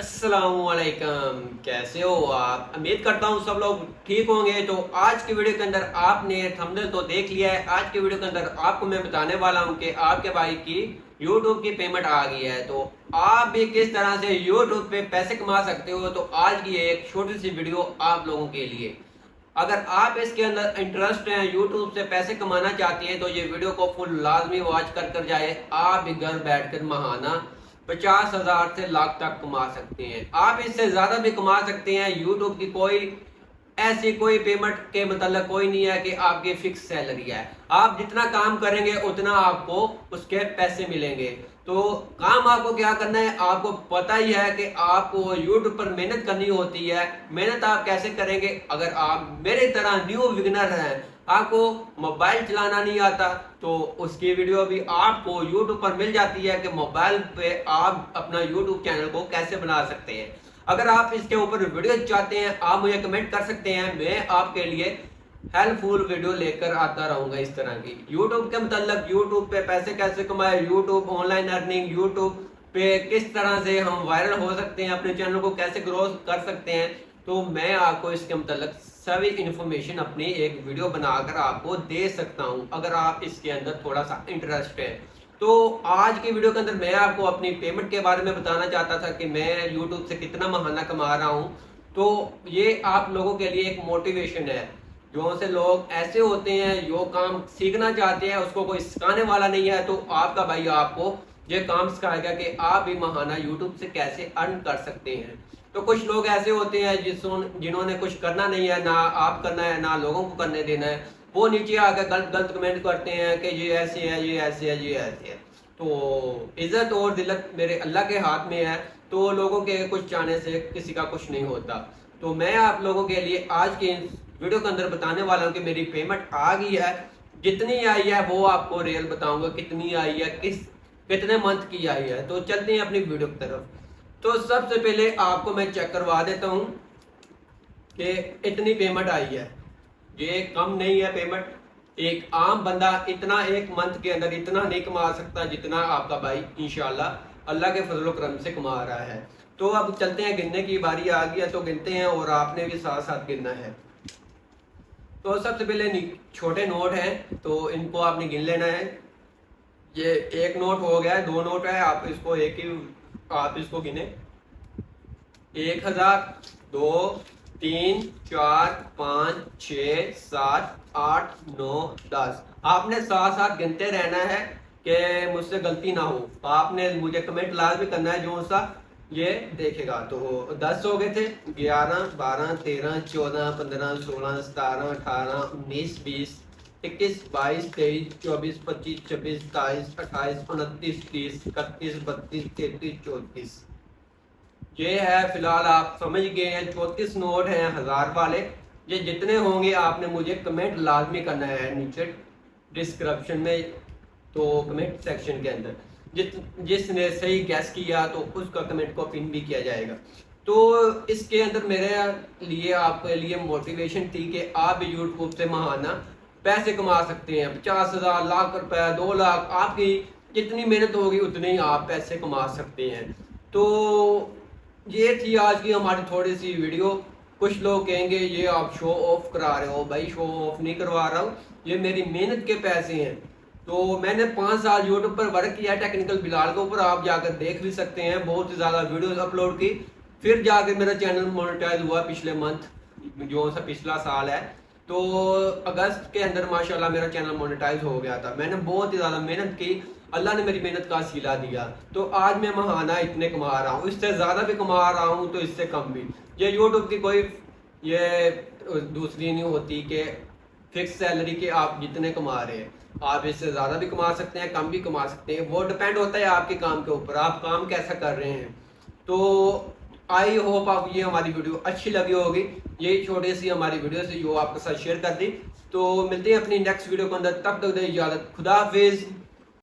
अस्सलामुअलैकुम, कैसे हो आप। उम्मीद करता हूँ सब लोग ठीक होंगे। तो आज की वीडियो के अंदर आपने थंबनेल तो देख लिया है। आज की वीडियो के अंदर आपको मैं बताने वाला हूँ कि आपके भाई की यूट्यूब की पेमेंट आ गई है, तो आप भी किस तरह से यूट्यूब पे पैसे कमा सकते हो। तो आज की एक छोटी सी वीडियो आप लोगों के लिए। अगर आप इसके अंदर इंटरेस्ट हैं, यूट्यूब से पैसे कमाना चाहती हैं, तो ये वीडियो को फुल लाजमी वॉच कर जाए। आप भी घर बैठकर महाना 50,000 से लाख तक कमा सकते हैं। आप इससे ज्यादा भी कमा सकते हैं। यूट्यूब की कोई पेमेंट के मतलब कोई नहीं है कि आपकी फिक्स सैलरी है। आप जितना काम करेंगे उतना आपको उसके पैसे मिलेंगे। तो काम आपको क्या करना है, आपको पता ही है कि आपको यूट्यूब पर मेहनत करनी होती है। मेहनत आप कैसे करेंगे, अगर आप मेरे तरह न्यू बिगिनर हैं, आपको मोबाइल चलाना नहीं आता, तो उसकी वीडियो भी आपको यूट्यूब पर मिल जाती है कि मोबाइल पे आप अपना यूट्यूब चैनल को कैसे बना सकते हैं। अगर आप इसके ऊपर वीडियो चाहते हैं, आप मुझे कमेंट कर सकते हैं। मैं आपके लिए हेल्पफुल वीडियो लेकर आता रहूंगा इस तरह की। यूट्यूब के मतलब यूट्यूब पे पैसे कैसे कमाए, यूट्यूब ऑनलाइन अर्निंग, यूट्यूब पे किस तरह से हम वायरल हो सकते हैं, अपने चैनल को कैसे ग्रो कर सकते हैं, तो मैं आपको इसके मतलब सभी इंफॉर्मेशन अपनी एक वीडियो बनाकर आपको दे सकता हूं, अगर आप इसके अंदर थोड़ा सा इंटरेस्ट है। तो आज की वीडियो के अंदर मैं आपको अपनी पेमेंट के बारे में बताना चाहता था कि मैं यूट्यूब से कितना महाना कमा रहा हूं। तो ये आप लोगों के लिए एक मोटिवेशन है। जो से लोग ऐसे होते हैं जो काम सीखना चाहते हैं, उसको कोई सिखाने वाला नहीं है, तो आपका भाई आपको ये काम सिखाएगा कि आप भी महाना यूट्यूब से कैसे अर्न कर सकते हैं। तो कुछ लोग ऐसे होते हैं जिन्होंने कुछ करना नहीं है, ना आप करना है ना लोगों को करने देना है, वो नीचे आकर गलत गलत कमेंट करते हैं कि ये ऐसे है, ये ऐसे है, ये ऐसे है। तो इज्जत और दिलत मेरे अल्लाह के हाथ में है, तो लोगों के कुछ चाहने से किसी का कुछ नहीं होता। तो मैं आप लोगों के लिए आज के वीडियो के अंदर बताने वाला हूँ कि मेरी पेमेंट आ गई है। जितनी आई है वो आपको रियल बताऊंगा, कितनी आई है, कितने मंथ की आई है। तो चलते हैं अपनी वीडियो की तरफ। तो सबसे पहले आपको मैं चेक करवा देता हूं कि इतनी पेमेंट आई है। ये कम नहीं है पेमेंट। एक आम बंदा इतना एक मंथ के अंदर इतना नहीं कमा सकता जितना आपका भाई इंशाल्लाह अल्लाह के फजल करम से कमा रहा है। तो अब चलते हैं, गिनने की बारी आ गई है, तो गिनते हैं और आपने भी साथ साथ गिनना है। तो सबसे पहले छोटे नोट हैं, तो इनको आपने गिन लेना है। ये एक नोट हो गया है, दो नोट है, आप इसको गिने। 1,000, 2, 3, 4, 5, 6, 7, 8, 9, 10। आपने साथ साथ गिनते रहना है कि मुझसे गलती ना हो। आपने मुझे कमेंट लाजमी करना है जो सा ये देखेगा। तो 10 हो गए थे, 11, 12, 13, 14, 15, 16, 17, 18, 19, 20, 21, 22, 23, 24, 25, 26, 27, 28, 29, 30, 31, 32, 33, 34। ये है फिलहाल आप समझ गए हैं। 34 नोट हैं 1,000 वाले। ये जितने होंगे आपने मुझे कमेंट लाजमी करना है नीचे डिस्क्रिप्शन में, तो कमेंट सेक्शन के अंदर जिसने सही गैस किया तो उसका कमेंट को पिन भी किया जाएगा। तो इसके अंदर मेरे लिए आपके लिए मोटिवेशन थी कि आप भी यूट्यूब से महाना पैसे कमा सकते हैं। 50,000, लाख रुपए, 2 लाख, आपकी जितनी मेहनत होगी उतने ही आप पैसे कमा सकते हैं। तो ये थी आज की हमारी थोड़ी सी वीडियो। कुछ लोग कहेंगे ये आप शो ऑफ करा रहे हो। भाई शो ऑफ नहीं करवा रहा हूँ, ये मेरी मेहनत के पैसे हैं। तो मैंने 5 साल यूट्यूब पर वर्क किया टेक्निकल बिलाल के ऊपर, आप जाकर देख भी सकते हैं। बहुत ही ज़्यादा वीडियोस अपलोड की, फिर जाकर मेरा चैनल मोनेटाइज हुआ पिछले मंथ, जो सा पिछला साल है। तो अगस्त के अंदर माशाल्लाह मेरा चैनल मोनेटाइज हो गया था। मैंने बहुत ही ज़्यादा मेहनत की, अल्लाह ने मेरी मेहनत का सिला दिया। तो आज मैं महाना इतने कमा रहा हूँ, इससे ज़्यादा भी कमा रहा हूँ तो इससे कम भी। ये यूट्यूब की कोई ये दूसरी नहीं होती कि फिक्स सैलरी के आप जितने कमा रहे हैं, आप इससे ज़्यादा भी कमा सकते हैं, कम भी कमा सकते हैं। वो डिपेंड होता है आपके काम के ऊपर, आप काम कैसा कर रहे हैं। तो आई होप आप ये हमारी वीडियो अच्छी लगी होगी। यही छोटी सी हमारी वीडियो से जो आपके साथ शेयर कर दी। तो मिलते हैं अपनी नेक्स्ट वीडियो के अंदर, तब तक दे इजाज़त, खुदा हाफिज़।